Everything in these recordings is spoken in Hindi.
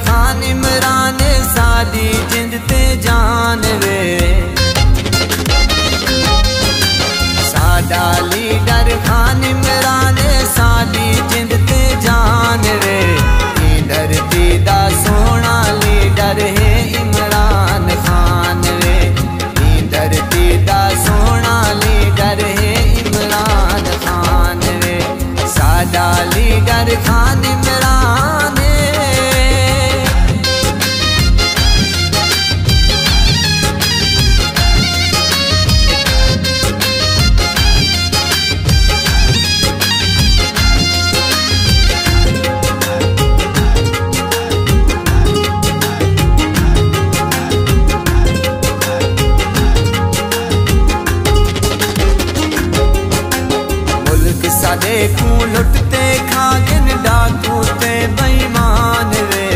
खान इमरान साडी जिंद ते जान वे। साडा लीडर खान इमरान साडी जिंद ते जान वे। धरती दा सोना लीडर है इमरान खान वे। धरती दा सोना लीडर है इमरान खान वे। साडा लीडर खान इमरान। देखूं लुटते खागिन डाकू ते बेईमान वे।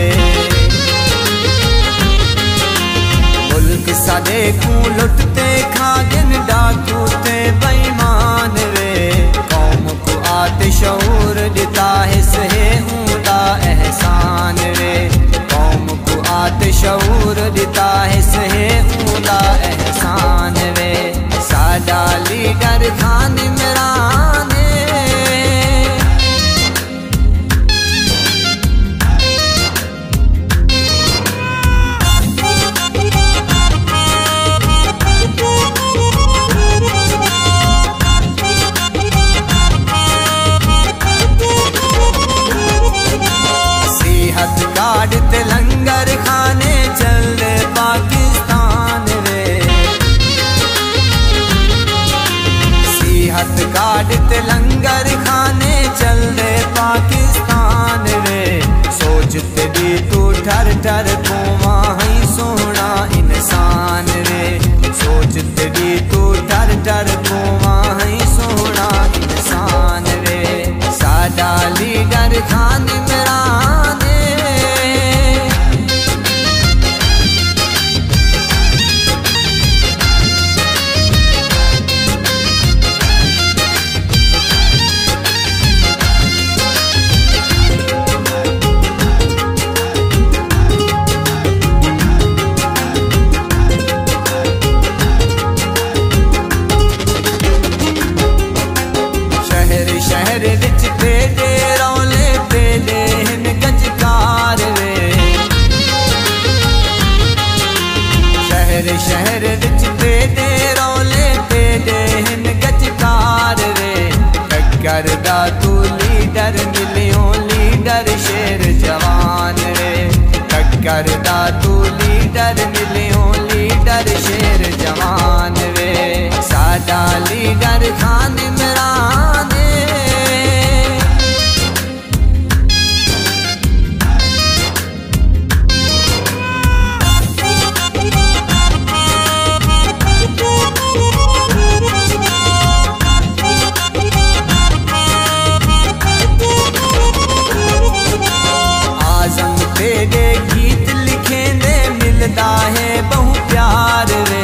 मुल्क सा देखूं लुटते खागिन डाकू ते बेईमान वे। कौम को आतिशऊर दिता है सहे ऊंदा एहसान वे। कौम को आतिशऊर दिता है सहे ऊंदा एहसान वे। साडा लीडर खान इमरान। कार्ड ते लंगर खाने चल दे पाकिस्तान वे। सिहत कार्ड ते लंगर खाने चल दे पाकिस्तान वे। सोचते भी तू ठर ठर कोवा है सोना इंसान वे। सोचते भी तू ठर ठर कोवा है सोना इंसान वे। साडा लीडर खान इमरान। शहर विच तेरे रौले तेरे हिन गजकार वे। शहर विच तेरे रौले तेरे हिन गजकार वे। टक्कर दा तू लीडर मिलियो लीडर शेर जवान वे। टक्कर दा तू लीडर मिलियो लीडर शेर जवान वे। साडा लीडर खान इमरान। तेरे गीत लिखे दे मिलता है बहु प्यार वे।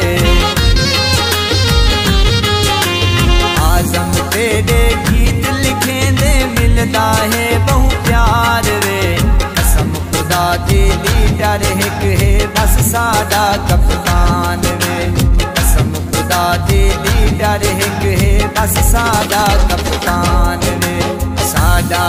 आजम तेरे गीत लिखे दे मिलता है बहु प्यार वे। कसम खुदा दे लीडर एक है बस साडा कप्तान वे। कसम खुदा दे लीडर एक है बस साडा कप्तान वे। साडा